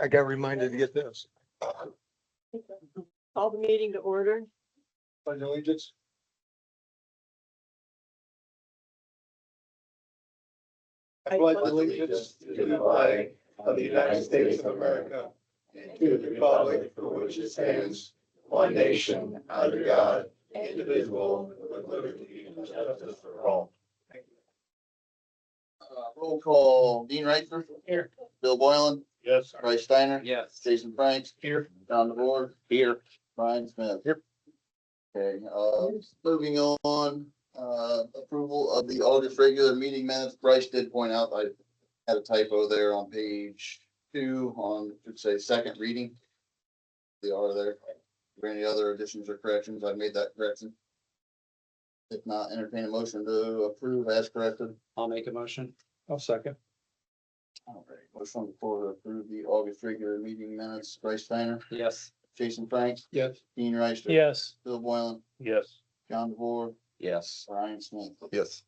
I got reminded to get this. Call the meeting to order. Pledge allegiance. I pledge allegiance to the flag of the United States of America and to the republic for which it stands, one nation, under God, indivisible, with liberty and justice for all. Roll call, Dean Reister. Here. Bill Boylan, Yes. Bryce Steiner. Yes. Jason Franks. Here. John DeVore. Here. Brian Smith. Yep. Okay, moving on, approval of the August regular meeting minutes. Bryce did point out I had a typo there on page 2 on, should say, second reading. They are there. Are there any other additions or corrections? I made that correction. If not, entertain a motion to approve as corrected. I'll make a motion. I'll second. All right, motion on the floor to approve the August regular meeting minutes. Bryce Steiner, Yes. Jason Franks, Yes. Dean Reister. Yes. Bill Boylan, Yes. John DeVore, Yes. Brian Smith. Yes.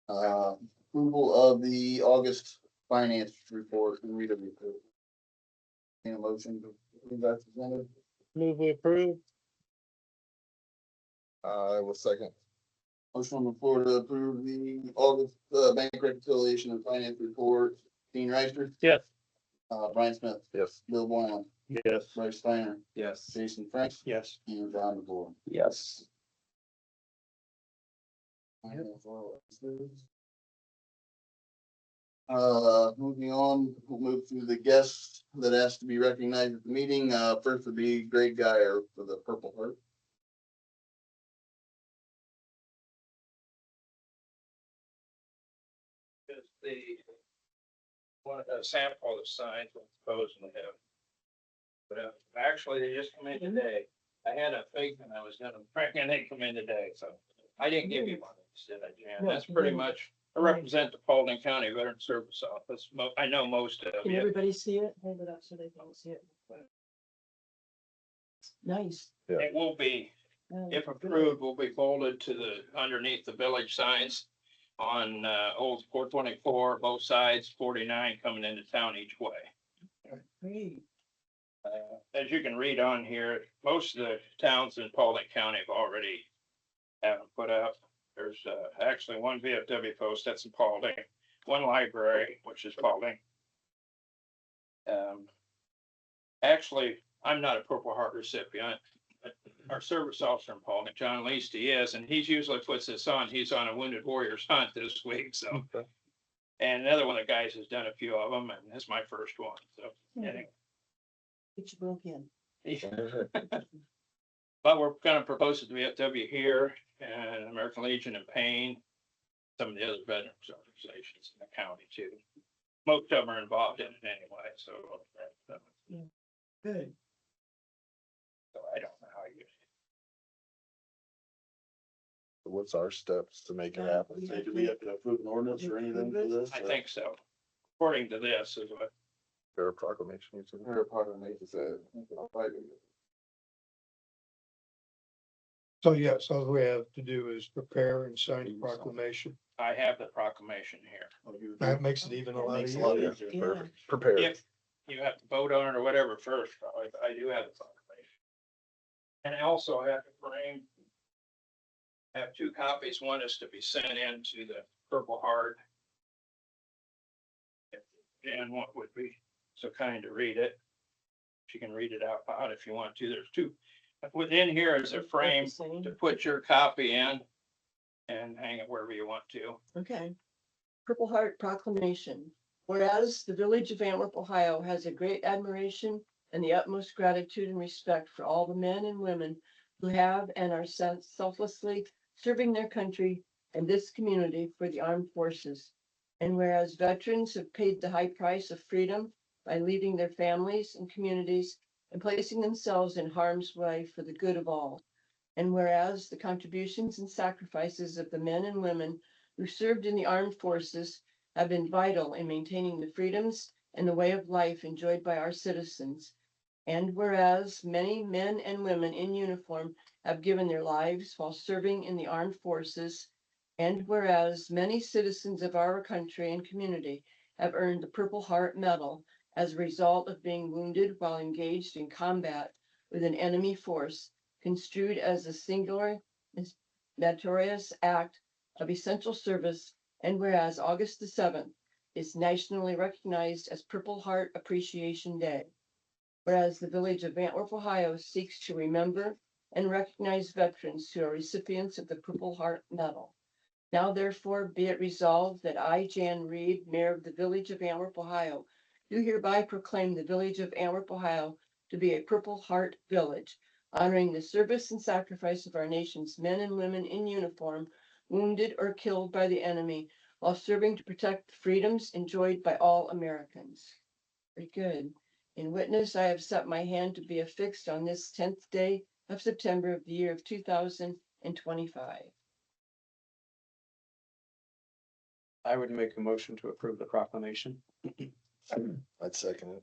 Approval of the August finance report and read report. Need a motion to approve that presented. Move we approve. I will second. Motion on the floor to approve the August, bank reconciliation and finance report. Dean Reister, Yes. Brian Smith, Yes. Bill Boylan, Yes. Bryce Steiner, Yes. Jason Franks, Yes. and John DeVore. Yes. Moving on, we'll move through the guests that asked to be recognized at the meeting. First would be Greg Geyer for the Purple Heart. Is the one a sample of the signs we're proposing to have. But actually, they just come in today. I had a fake and I was gonna print and they come in today, so I didn't give you one, did I, Jan? That's pretty much, I represent the Paulding County Veteran Service Office. I know most of Can you. everybody see it? Hold it up so they can see it. Nice. It will be, if approved, will be folded to the, underneath the village signs on, old 424, both sides, 49 coming into town each way. Great. As you can read on here, most of the towns in Paulding County have already have them put up. There's actually one VFW post that's in Paulding, one library, which is Paulding. Actually, I'm not a Purple Heart recipient, but our service officer in Paulding, John Leasty, is, and he's usually puts this on. He's on a Wounded Warriors hunt this week, so. Okay. And another one of the guys has done a few of them, and this is my first one, so. Anyway. Get you broke in. But we're gonna propose it to VFW here and American Legion and Payne, some of the other veterans organizations in the county too. Most of them are involved in it anyway, so. Good. So I don't know how you, What's our steps to make it happen? Say, do we have to approve an ordinance or anything for this? I think so. According to this is what, There a proclamation? You said? We're a part of the major said. So yes, all we have to do is prepare and sign the proclamation. I have the proclamation here. That makes it even a lot Makes a lot easier. easier. Yeah. Perfect. Prepared. If you have to vote on it or whatever first, I do have the proclamation. And I also have to frame. I have 2 copies. One is to be sent in to the Purple Heart. If Jan would be so kind to read it. She can read it out loud if you want to. There's 2. Within here is a frame to put your copy in and hang it wherever you want to. Okay. Purple Heart Proclamation. Whereas the village of Antwerp, Ohio has a great admiration and the utmost gratitude and respect for all the men and women who have and are selflessly serving their country and this community for the armed forces. And whereas veterans have paid the high price of freedom by leaving their families and communities and placing themselves in harm's way for the good of all. And whereas the contributions and sacrifices of the men and women who served in the armed forces have been vital in maintaining the freedoms and the way of life enjoyed by our citizens. And whereas many men and women in uniform have given their lives while serving in the armed forces, And whereas many citizens of our country and community have earned the Purple Heart Medal as a result of being wounded while engaged in combat with an enemy force, construed as a singular meritorious act of essential service, and whereas August the 7th is nationally recognized as Purple Heart Appreciation Day. Whereas the Village of Antwerp, Ohio seeks to remember and recognize veterans who are recipients of the Purple Heart Medal. Now therefore be it resolved that I, Jan Reed, Mayor of the Village of Antwerp, Ohio, do hereby proclaim the Village of Antwerp, Ohio to be a Purple Heart Village, honoring the service and sacrifice of our nation's men and women in uniform, wounded or killed by the enemy, while serving to protect the freedoms enjoyed by all Americans. Very good. In witness, I have set my hand to be affixed on this 10th day of September of the year of 2025. I would make a motion to approve the proclamation. I'd second it.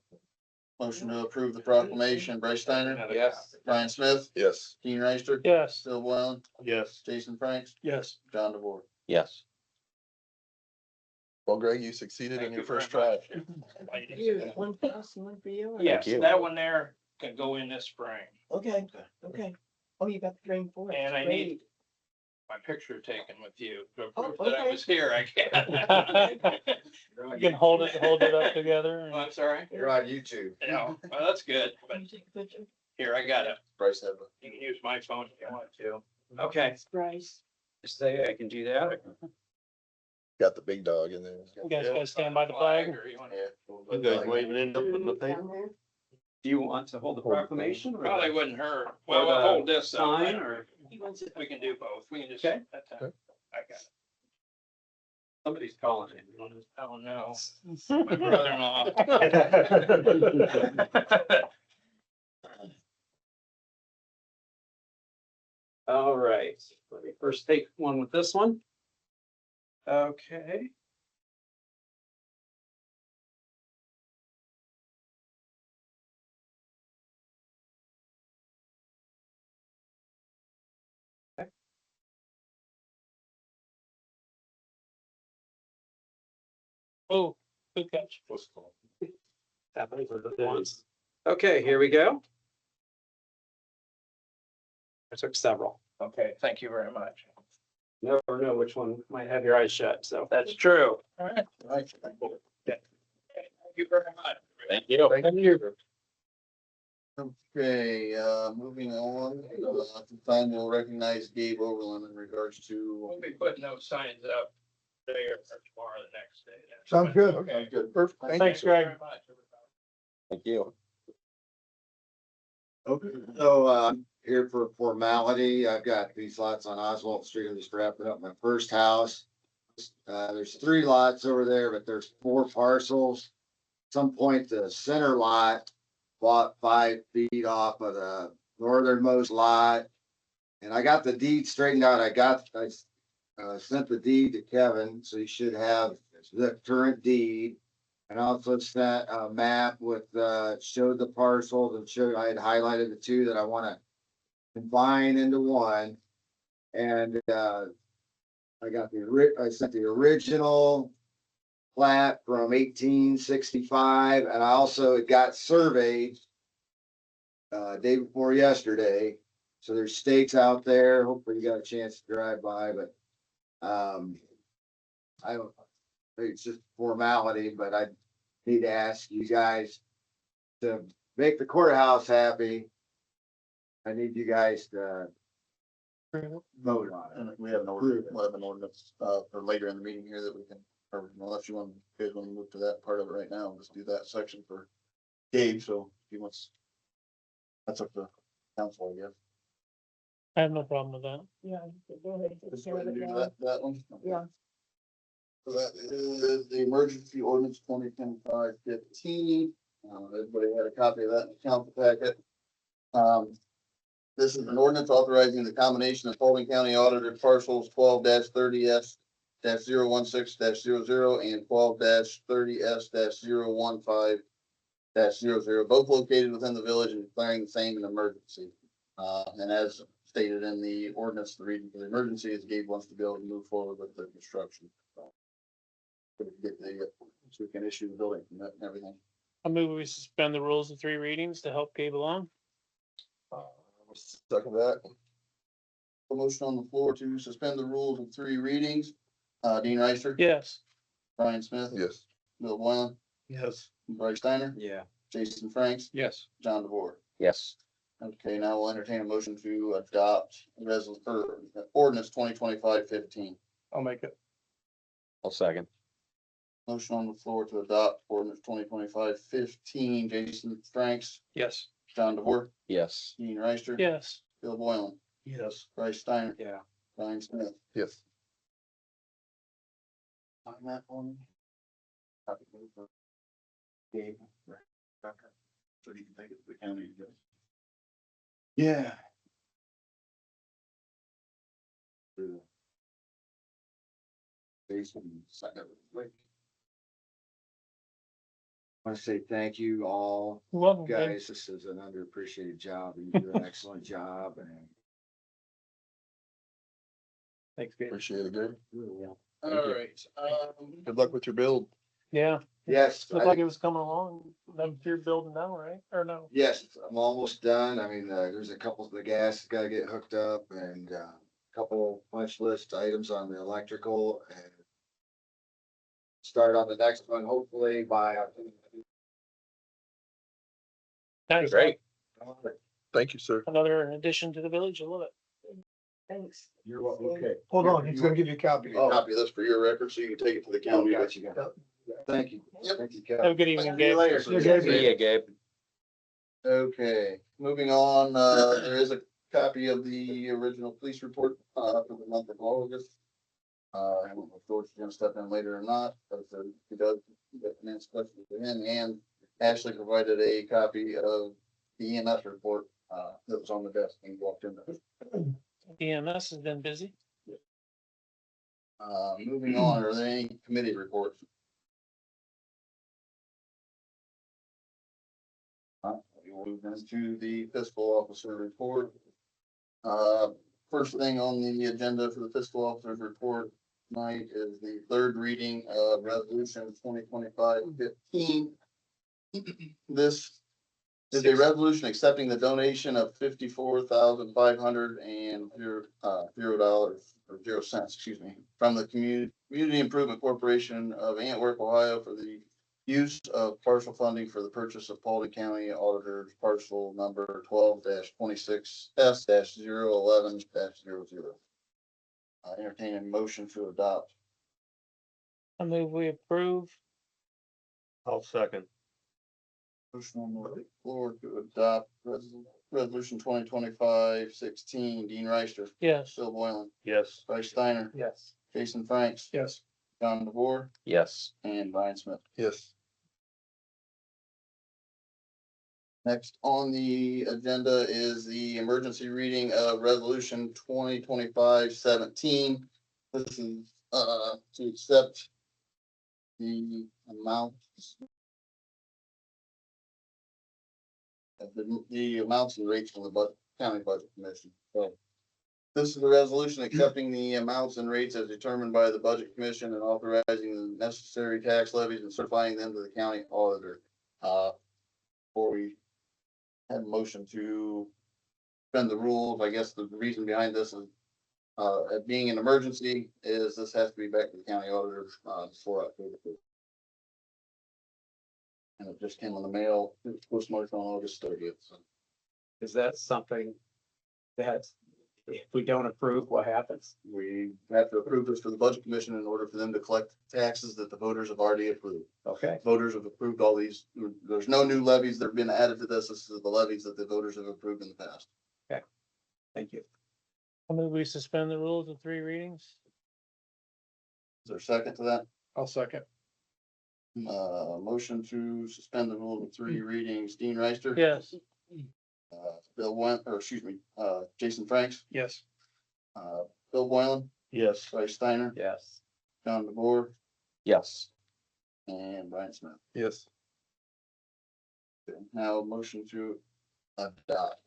Motion to approve the proclamation, Bryce Steiner, Yes. Brian Smith, Yes. Gene Reister, Yes. Bill Boylan, Yes. Jason Franks, Yes. John DeVore. Yes. Well, Greg, you succeeded in Thank your you very first try. much. You, one for us and one for you. or- Yes, you. that one there can go in this spring. Okay, okay. Oh, you got the frame for it. And I Great. need my picture taken with you to Oh, prove that I okay. was here, I guess. You can hold it up together. Oh, I'm sorry. You're on YouTube. No, well, that's good, but Can you take a picture? here, I got it. Bryce had the. You can use my phone if you want to. Okay, Bryce. Say I can do that. Got the big dog in there. You guys gotta stand by the flag. Or you wanna- You guys waving in the Down there? Do you want to hold the proclamation? or Probably the wouldn't hurt. Or Well, we'll the hold this up. Sign or He wants it. We can do both. We can just. Okay. I got it. somebody's calling it. Oh, no. My brother-in-law. All right, let me first take one with this one. Okay. Oh, good catch. Happening for the ones. Okay, here we go. I took several. Okay, thank you very much. Never know which one might have your eyes shut, so. That's true. All right. Right. Thank you very much. Thank you. Thank you. Okay, moving on, time we'll recognize Gabe Overland in regards to. We'll be putting those signs up today or tomorrow, the next day. Sounds good. Okay, good. Perfect. Thanks, Greg. Very much, everybody. Thank you. Okay, so, here for formality, I've got these lots on Oswald Street, I'm just wrapping up my first house. There's 3 lots over there, but there's 4 parcels. Some point, the center lot bought 5 feet off of the northernmost lot. And I got the deed straightened out, I sent the deed to Kevin, so you should have the current deed. And I also sent a map with, showed the parcels and showed, I had highlighted the 2 that I wanna combine into one. And, I sent the original plat from 1865, and I also, it got surveyed day before yesterday. So there's stakes out there. Hopefully you got a chance to drive by, but, I don't, it's just formality, but I need to ask you guys to make the courthouse happy. I need you guys to vote on it. And we have an ordinance, we'll have an ordinance, for later in the meeting here that we can, or unless you want, you guys want to move to that part of it right now, let's do that section for Gabe, so if he wants. That's up to council, I guess. I have no problem with that. Yeah. Go ahead. Just go ahead and do that one. Yeah. So that is the emergency ordinance 2025-15. Everybody had a copy of that in the council packet. This is an ordinance authorizing the combination of Paulding County audited parcels 12-30S 016-00 and 12-30S 015-00, both located within the village and declaring the same an emergency. And as stated in the ordinance, the reason for the emergency is Gabe wants to be able to move forward with the construction. So we can issue the building permit and everything. I move we suspend the rules of 3 readings to help Gabe along. Second that. A motion on the floor to suspend the rules of 3 readings. Dean Reister. Yes. Brian Smith. Yes. Bill Boylan. Yes. Bryce Steiner. Yeah. Jason Franks. Yes. John DeVore. Yes. Okay, now we'll entertain a motion to adopt ordinance 2025-15. I'll make it. I'll second. Motion on the floor to adopt ordinance 2025-15. Jason Franks, Yes. John DeVore, Yes. Dean Reister. Yes. Bill Boylan, Yes. Bryce Steiner, Yeah. Brian Smith. Yes. On that one. Copy for Gabe. So you can take it to the county. Yeah. Jason, second. I want to say thank you all, Welcome, Gabe. guys. This is an underappreciated job and you do an excellent job and Thanks, Gabe. Appreciate it, Gabe. All right, Good luck with your build. Yeah. yes, Looked like it was coming along. Them you're building now, right? Or no? yes, I'm almost done. I mean, there's a couple of the gas that's gotta get hooked up and a couple punch list items on the electrical and start on the next one, hopefully by Nice. Great. Thank you, sir. Another addition to the village. I love it. Thanks. You're welcome. Okay. Hold on, he's gonna give you a copy. a copy of this for your record, so you can take it to the county. Got you. Thank you. Yep. Thank you, Have a Kevin. good evening, See you Gabe. later. See you, Gabe. Okay, moving on, there is a copy of the original police report, for the month of August. I don't know if George is gonna step in later or not, but if he does, you can answer questions to him, and Ashley provided a copy of the EMS report, that was on the desk when he walked in. EMS has been busy. Moving on, are there any committee reports? We will move into the fiscal officer report. First thing on the agenda for the fiscal officer's report tonight is the 3rd reading of resolution 2025-15. This is a resolution accepting the donation of $54,500 and $0, from the Community Improvement Corporation of Antwerp, Ohio, for the use of partial funding for the purchase of Paulding County Auditor's parcel number 12-26S-011-00. Entertain a motion to adopt. I move we approve. I'll second. Motion on the floor to adopt resolution 2025-16. Dean Reister, Yes. Bill Boylan, Yes. Bryce Steiner, Yes. Jason Franks, Yes. John DeVore, Yes. and Brian Smith. Yes. Next on the agenda is the emergency reading of resolution 2025-17. This is, to accept the amounts. The amounts and rates from the county budget commission. So this is a resolution accepting the amounts and rates as determined by the budget commission and authorizing the necessary tax levies and certifying them to the county auditor. Before we have a motion to suspend the rules, I guess the reason behind this is, it being an emergency, is this has to be back to the county auditor, before October 1st. And it just came on the mail, it was postmarked on August 30th, so. Is that something that if we don't approve, what happens? We have to approve this for the budget commission in order for them to collect taxes that the voters have already approved. Okay. Voters have approved all these, there's no new levies that have been added to this. This is the levies that the voters have approved in the past. Thank you. I move we suspend the rules of 3 readings. Is there a second to that? I'll second. Motion to suspend the rule of 3 readings. Dean Reister. Yes. Jason Franks, Yes. Bill Boylan, Yes. Bryce Steiner, Yes. John DeVore, Yes. and Brian Smith. Yes. Now motion to adopt.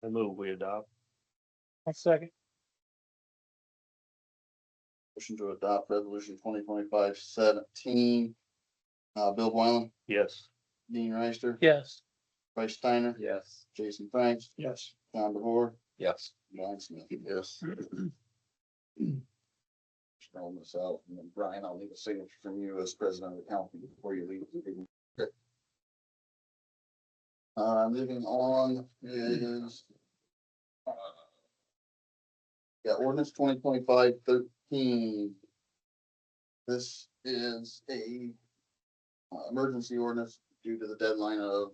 I move we adopt. I'll second. Motion to adopt resolution 2025-17. Bill Boylan, Yes. Dean Reister, Yes. Bryce Steiner, Yes. Jason Franks, Yes. John DeVore, Yes. Brian Smith. Yes. Spell this out, and then Brian, I'll need a signature from you as president of the council before you leave. Okay. Moving on is ordinance 2025-13. This is a emergency ordinance due to the deadline of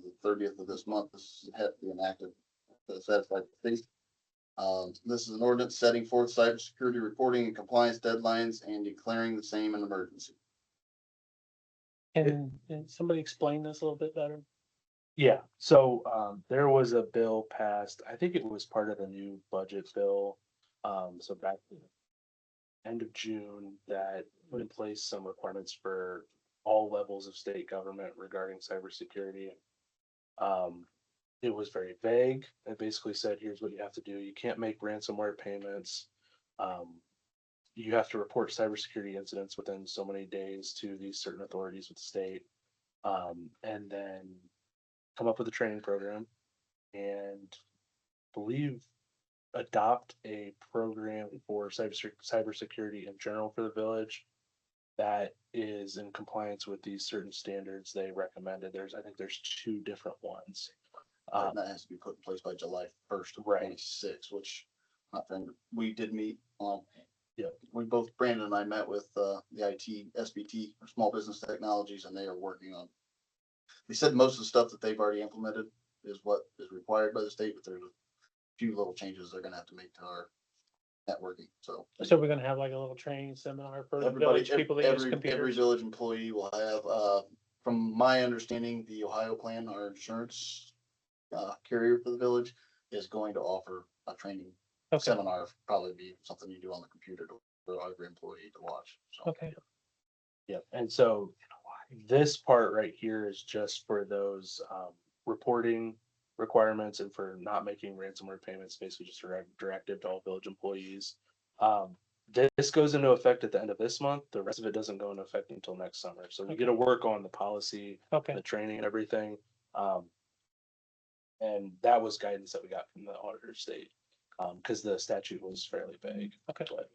the 30th of this month. This had to be enacted to satisfy the state. This is an ordinance setting forth cybersecurity reporting and compliance deadlines and declaring the same an emergency. Can somebody explain this a little bit better? Yeah, so there was a bill passed, I think it was part of the new budget bill. So back end of June that put in place some requirements for all levels of state government regarding cybersecurity. It was very vague. It basically said, here's what you have to do. You can't make ransomware payments. You have to report cybersecurity incidents within so many days to these certain authorities with the state. And then come up with a training program and believe adopt a program for cybersecurity in general for the village that is in compliance with these certain standards they recommended. I think there's 2 different ones. And that has to be put in place by July 1st of Right. 26, which my friend, we did meet on. Yeah. We both, Brandon and I met with the IT SBT, or Small Business Technologies, and they are working on. They said most of the stuff that they've already implemented is what is required by the state, but there's a few little changes they're gonna have to make to our networking, so. So we're gonna have like a little training seminar for the Everybody, village people that use every computers. village employee will have, from my understanding, the Ohio plan, our insurance carrier for the village is going to offer a training Okay, seminar, probably be something you do on the computer for every employee to watch, so. okay. Yeah, and so this part right here is just for those reporting requirements and for not making ransomware payments, basically just a directive to all village employees. This goes into effect at the end of this month. The rest of it doesn't go into effect until next summer. So we get to work on the policy, Okay, the training and everything. And that was guidance that we got from the auditor state, because the statute was fairly vague. Okay. But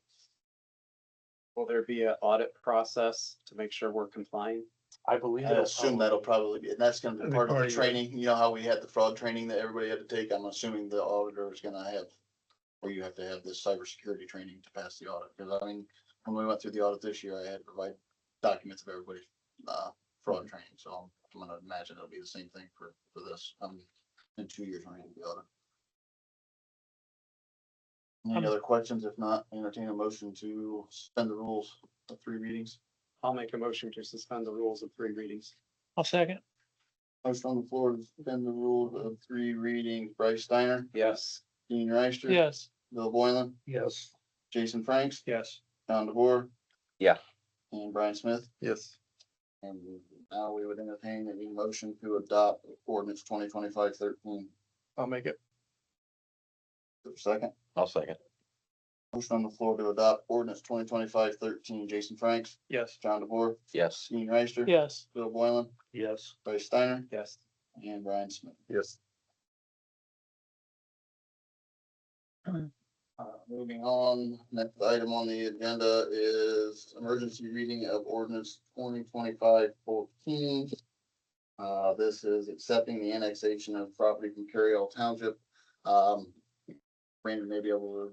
Will there be an audit process to make sure we're complying? I believe I assume that'll probably be, and that's gonna be That'd be part of part the of your- training, you know how we had the fraud training that everybody had to take, I'm assuming the auditor is gonna have. Or you have to have this cybersecurity training to pass the audit, because I mean, when we went through the audit this year, I had to provide documents of everybody's fraud training, so I'm gonna imagine it'll be the same thing for this, in 2 years when I do the audit. Any other questions? If not, entertain a motion to suspend the rules of 3 readings. I'll make a motion to suspend the rules of 3 readings. I'll second. Motion on the floor to suspend the rules of 3 readings. Bryce Steiner, Yes. Dean Reister. Yes. Bill Boylan, Yes. Jason Franks, Yes. John DeVore. Yeah. And Brian Smith. Yes. And now we would entertain a motion to adopt ordinance 2025-13. I'll make it. Second, I'll second. motion on the floor to adopt ordinance 2025-13. Jason Franks, Yes. John DeVore, Yes. Dean Reister. Yes. Bill Boylan, yes. Bryce Steiner, Yes. and Brian Smith. Yes. Moving on, next item on the agenda is emergency reading of ordinance 2025-14. This is accepting the annexation of property from Carryall Township. Brandon may be able to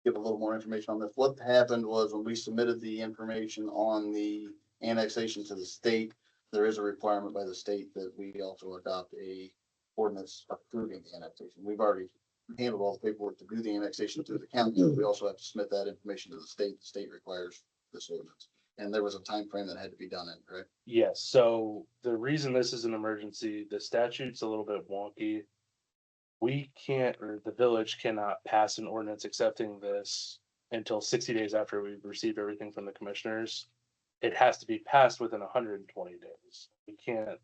give a little more information on this. What happened was when we submitted the information on the annexation to the state, there is a requirement by the state that we also adopt a ordinance approving the annexation. We've already handled all the paperwork to do the annexation through the county. We also have to submit that information to the state. The state requires this ordinance. And there was a time frame that had to be done in, correct? Yes, so the reason this is an emergency, the statute's a little bit wonky. We can't, or the village cannot pass an ordinance accepting this until 60 days after we've received everything from the commissioners. It has to be passed within 120 days. We can't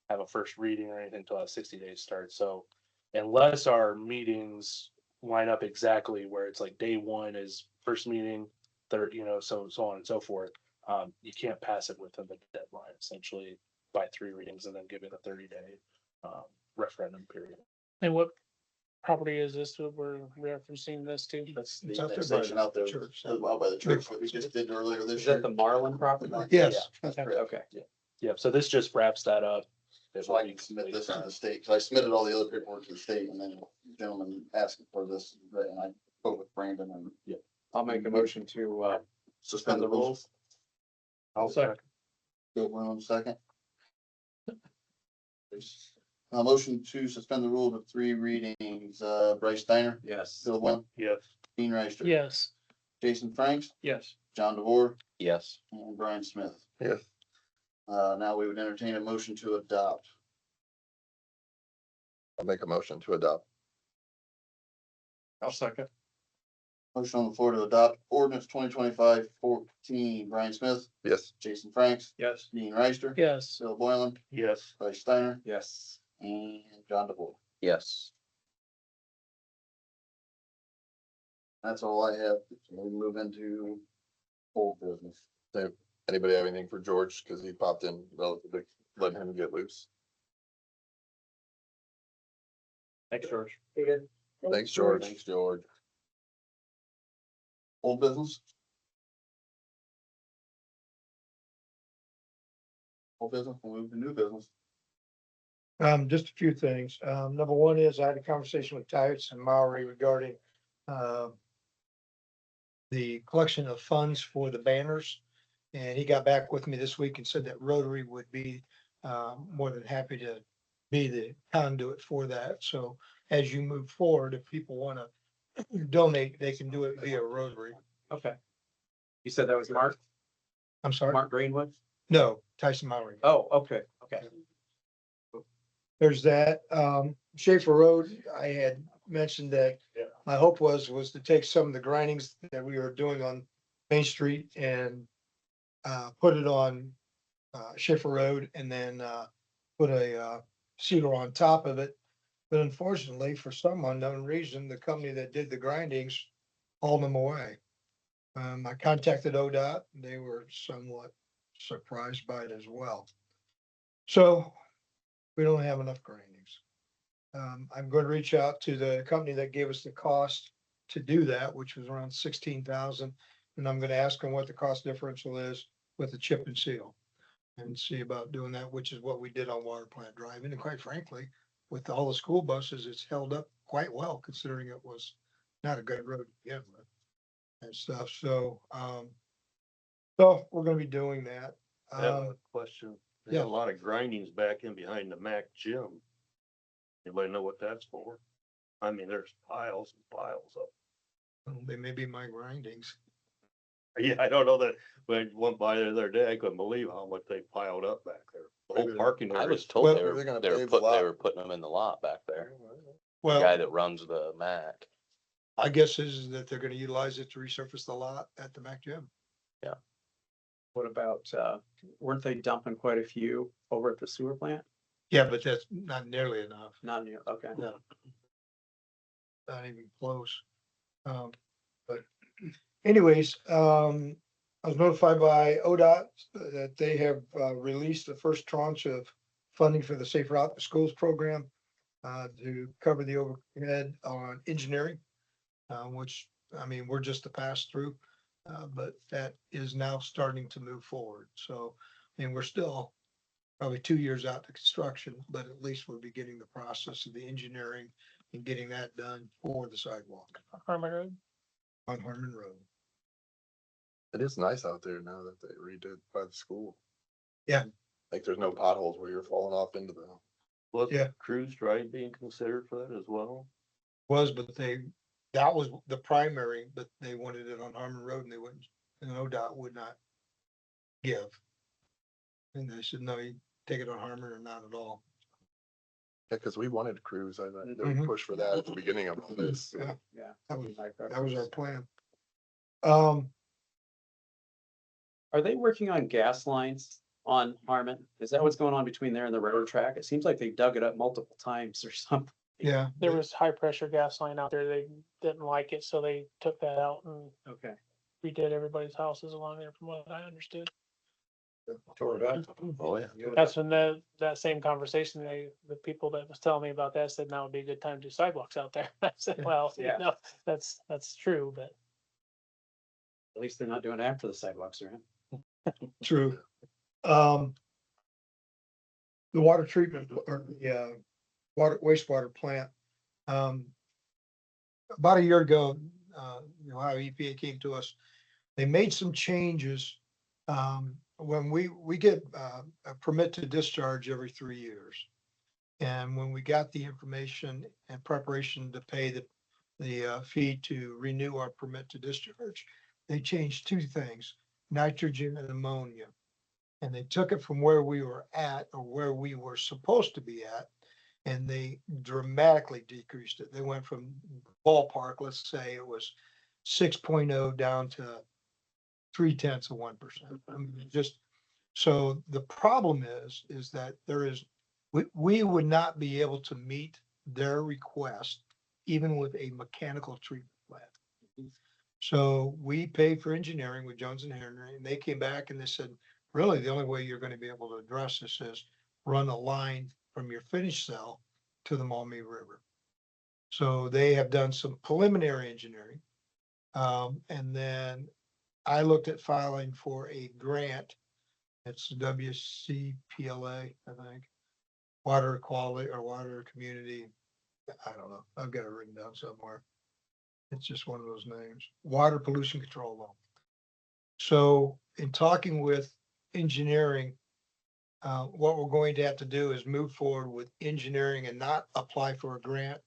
have a first reading or anything until that 60 days starts. So unless our meetings line up exactly where it's like day one is first meeting, third, so on and so forth. You can't pass it within the deadline, essentially by 3 readings and then give it a 30-day referendum period. And what property is this that we're referencing this to? That's the It's out there by Section out there, church. out by the church, what we just did earlier this Is year. that the Marlin property? Yes, that's Okay. correct. Okay. Yeah, so this just wraps that up. So I can submit this on the state, because I submitted all the other paperwork to the state, and then the gentleman asked for this, and I spoke with Brandon and I'll make a motion to suspend the rules. I'll second. Bill Brown, second. Motion to suspend the rules of 3 readings, Bryce Steiner, yes. Bill Brown, Yes. Dean Reister. Yes. Jason Franks, Yes. John DeVore, Yes. and Brian Smith. Yes. Now we would entertain a motion to adopt. I'll make a motion to adopt. I'll second. Motion on the floor to adopt ordinance 2025-14. Brian Smith, Yes. Jason Franks, Yes. Dean Reister. Yes. Bill Boylan, Yes. Bryce Steiner, Yes. and John DeVore. Yes. That's all I have. We move into old business. Anybody have anything for George? Cause he popped in relatively, letting him get loose. Thanks, George. Thanks, George. Thanks, George. Old business? Old business, we'll move to new business. Just a few things. Number one is I had a conversation with Titus and Maury regarding, the collection of funds for the banners. And he got back with me this week and said that Rotary would be, more than happy to be the conduit for that. So as you move forward, if people want to donate, they can do it via Rotary. Okay. You said that was Mark, I'm sorry? Mark Greenwood? No, Tyson Maury. Oh, okay, okay. There's that. Schaefer Road, I had mentioned that my hope was to take some of the grindings that we were doing on Main Street and put it on Schaefer Road and then put a cedar on top of it. But unfortunately, for some unknown reason, the company that did the grindings hauled them away. I contacted ODOT. They were somewhat surprised by it as well. So we don't have enough grindings. I'm going to reach out to the company that gave us the cost to do that, which was around 16,000. And I'm going to ask them what the cost differential is with the chip and seal and see about doing that, which is what we did on Water Plant Drive. And quite frankly, with all the school buses, it's held up quite well considering it was not a good road to begin with and stuff. So, so we're going to be doing that. I have a question. There's yeah. a lot of grindings back in behind the Mac gym. Anybody know what that's for? I mean, there's piles and piles of. They may be my grindings. Yeah, I don't know that, when I went by there the other day, I couldn't believe how much they piled up back there. The whole parking I area. was told Well, they they're were, gonna they were pave the they lot. were putting them in the lot back there. The Well, guy that runs the Mac. I guess is that they're gonna utilize it to resurface the lot at the Mac Gym. What about, weren't they dumping quite a few over at the sewer plant? Yeah, but that's not nearly enough, Not near, okay. No. Not even close. But anyways, I was notified by ODOT that they have released the first tranche of funding for the Safe Route to Schools program to cover the overhead on engineering, which, I mean, we're just a pass through. But that is now starting to move forward. So, I mean, we're still probably 2 years out to construction, but at least we're beginning the process of the engineering and getting that done for the sidewalk Harmon Road. on Harmon Road. It is nice out there now that they redid by the school. Yeah. Like there's no potholes where you're falling off into the. Was Yeah. Cruise Drive being considered for that as well? Was, but that was the primary, but they wanted it on Harmon Road and they wouldn't, and ODOT would not give. And they said, no, you take it on Harmon or not at all. Yeah, cause we wanted to cruise. I know Mhm. we pushed for that at the beginning of all this. Yeah. Yeah. That was our plan. Are they working on gas lines on Harmon? Is that what's going on between there and the railroad track? It seems like they dug it up multiple times or something. Yeah. There was high pressure gas line out there. They didn't like it, so they took that out and Okay. redid everybody's houses along there from what I understood. Tore it up. Oh, yeah. That's when that same conversation, the people that was telling me about that said now would be a good time to do sidewalks out there. I said, Yeah. well, Yeah. no, that's true, but At least they're not doing it after the sidewalks are in. True. The water treatment or the wastewater plant. About a year ago, the Ohio EPA came to us. They made some changes. When we get a permit to discharge every 3 years. And when we got the information and preparation to pay the fee to renew our permit to discharge, they changed two things, nitrogen and ammonia. And they took it from where we were at or where we were supposed to be at, and they dramatically decreased it. They went from ballpark, let's say it was 6.0 down to 0.3%. I mean, just, so the problem is that we would not be able to meet their request even with a mechanical treatment plant. So we paid for engineering with Jones and Henry, and they came back and they said, really, the only way you're going to be able to address this is run a line from your finish cell to the Maumee River. So they have done some preliminary engineering. And then I looked at filing for a grant. It's WCPLA, I think. Water quality or water community. I don't know. I've got it written down somewhere. It's just one of those names. Water pollution control law. So in talking with engineering, what we're going to have to do is move forward with engineering and not apply for a grant.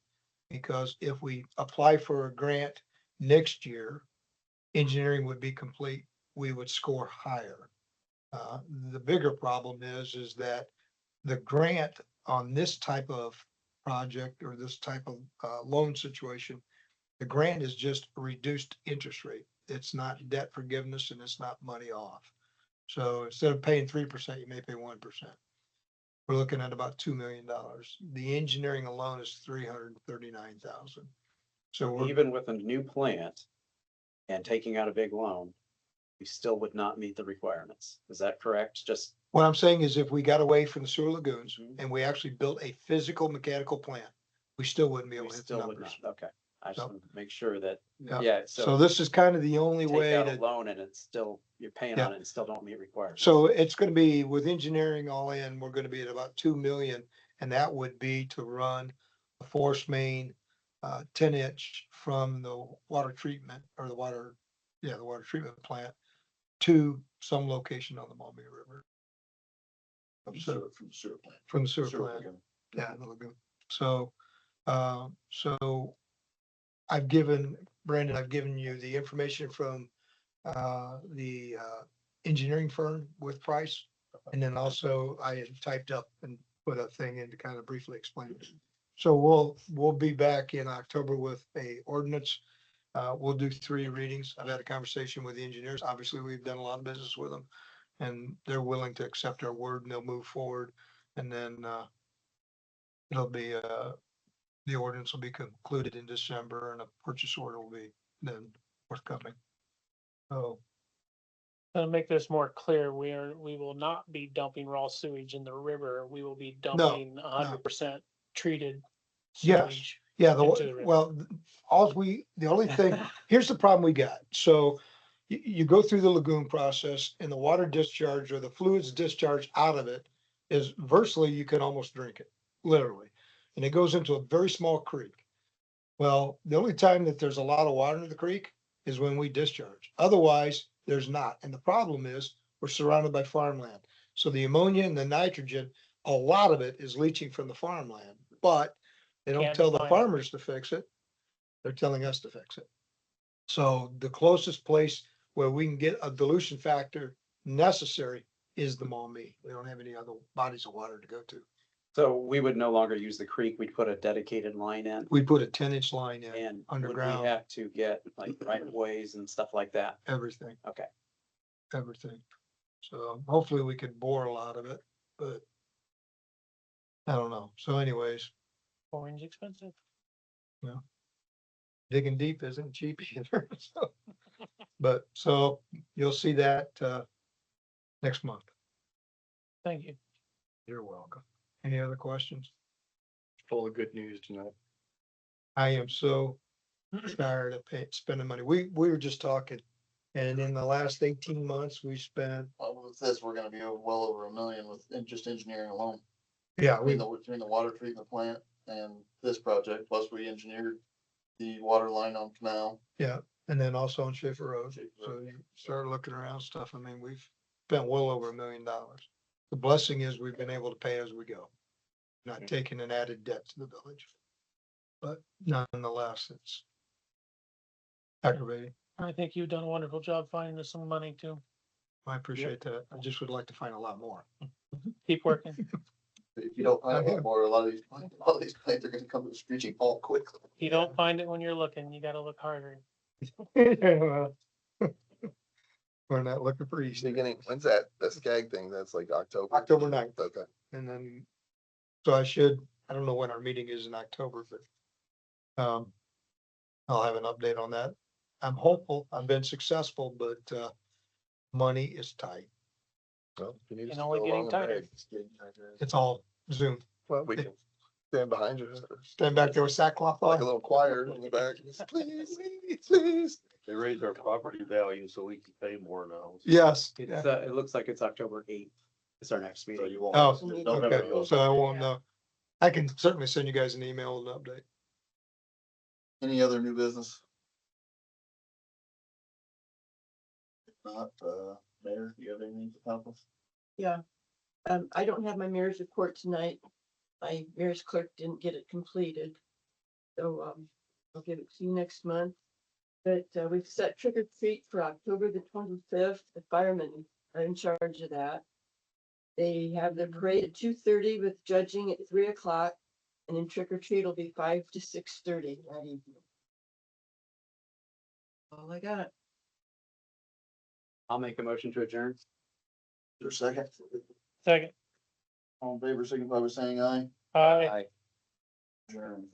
Because if we apply for a grant next year, engineering would be complete, we would score higher. The bigger problem is that the grant on this type of project or this type of loan situation, the grant is just a reduced interest rate. It's not debt forgiveness and it's not money off. So instead of paying 3%, you may pay 1%. We're looking at about $2 million. The engineering alone is $339,000. So we're, Even with a new plant and taking out a big loan, we still would not meet the requirements. Is that correct? Just, what I'm saying is if we got away from the sewer lagoons Mhm. and we actually built a physical mechanical plant, we still wouldn't be able we to hit the still would numbers. not. Okay. I just So- want to make sure that, Yeah. yeah, So so this is kind of the only take way out a to, loan and it's still, you're paying Yeah. on it and still don't meet requirements. so it's gonna be with engineering all in, we're gonna be at about 2 million. And that would be to run a force main, 10-inch from the water treatment or the water treatment plant to some location on the Maumee River. From the sewer plant. From the sewer Sewer plant. lagoon. Yeah, in the lagoon. So, so Brandon, I've given you the information from the engineering firm with price. And then also I had typed up and put a thing in to kind of briefly explain it. So we'll be back in October with a ordinance. We'll do 3 readings. I've had a conversation with the engineers. Obviously, we've done a lot of business with them. And they're willing to accept our word and they'll move forward. And then it'll be the ordinance will be concluded in December and a purchase order will be then forthcoming. So, to make this more clear, we will not be dumping raw sewage in the river. We will be No, dumping 100% treated Yes. sewage. yeah, Into the river. the only thing, here's the problem we got. So you go through the lagoon process and the water discharge or the fluids discharged out of it is virtually, you can almost drink it, literally. And it goes into a very small creek. Well, the only time that there's a lot of water in the creek is when we discharge. Otherwise, there's not. And the problem is we're surrounded by farmland. So the ammonia and the nitrogen, a lot of it is leaching from the farmland, but they don't Can't tell the define it. farmers to fix it. They're telling us to fix it. So the closest place where we can get a dilution factor necessary is the Maumee. We don't have any other bodies of water to go to. So we would no longer use the creek. We'd put a dedicated line in. We put a 10-inch line in, And would underground. we have to get like right of ways and stuff like that? everything. Okay. Everything. So hopefully we could bore a lot of it, but I don't know. So anyways, Orange expensive. Digging deep isn't cheap either. So, but, so you'll see that, next month. Thank you. You're welcome. Any other questions? Full of good news tonight. I am so tired of spending money. We were just talking. And in the last 18 months, we spent, With this, we're gonna be well over $1 million with just engineering alone. yeah, Between the water treatment plant and this project, plus we engineered the water line on canal. and then also on Schaefer Road. Schaefer So Road. you start looking around stuff. I mean, we've spent well over $1 million. The blessing is we've been able to pay as we go, not taking an added debt to the village. But nonetheless, it's aggravating. I think you've done a wonderful job finding us some money too. I appreciate that. I just would like to find a lot more. Keep working. If you don't find a lot more, a lot of these plants are gonna come to a screeching halt quickly. You don't find it when you're looking. You gotta look harder. We're not looking for East. Beginning, when's that SCAG thing? That's like October. October 9th. Okay. And then, so I don't know when our meeting is in October, but I'll have an update on that. I'm hopeful. I've been successful, but money is tight. Well, if you need us And to only go getting along and tighter. beg, it's getting tighter. It's all Zoom. Well, we can stand behind you, Stand back there with sackcloth like a on. little choir in the back. Please, please. They raised our property value so we can pay more now. Yes. It's, it looks like it's October 8th. It's our next So meeting. you won't. Oh, November okay. goes. So I won't know. I can certainly send you guys an email and an update. Any other new business? If not, Mayor, do you have anything to help us? Yeah. I don't have my mayor's report tonight. My mayor's clerk didn't get it completed. So, I'll give it to you next month. But, we've set trick or treat for October the 25th. The firemen are in charge of that. They have their parade at 2:30 with judging at 3 o'clock. And then trick or treat will be 5 to 6:30 that evening. All I got. I'll make a motion to adjourn. Your second? Second. All in favor, signify by saying aye. Aye. Adjourn.